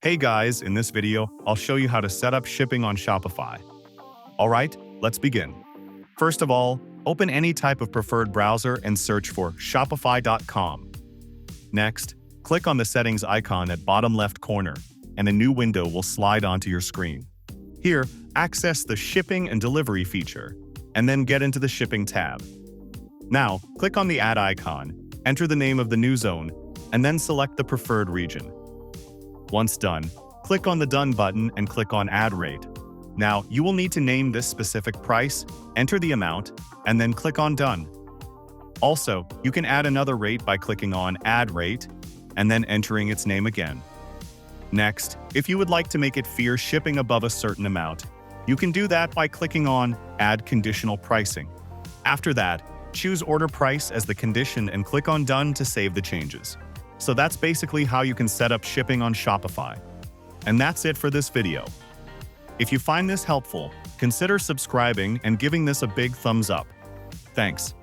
Hey guys, in this video, I'll show you how to set up shipping on Shopify. Alright, let's begin. First of all, open any type of preferred browser and search for shopify.com. Next, click on the settings icon at bottom left corner, and a new window will slide onto your screen. Here, access the Shipping and Delivery feature, and then get into the Shipping tab. Now, click on the Add icon, enter the name of the new zone, and then select the preferred region. Once done, click on the Done button and click on Add Rate. Now, you will need to name this specific price, enter the amount, and then click on Done. Also, you can add another rate by clicking on Add Rate, and then entering its name again. Next, if you would like to make it fear shipping above a certain amount, you can do that by clicking on Add Conditional Pricing. After that, choose Order Price as the condition and click on Done to save the changes. So that's basically how you can set up shipping on Shopify. And that's it for this video. If you find this helpful, consider subscribing and giving this a big thumbs up. Thanks.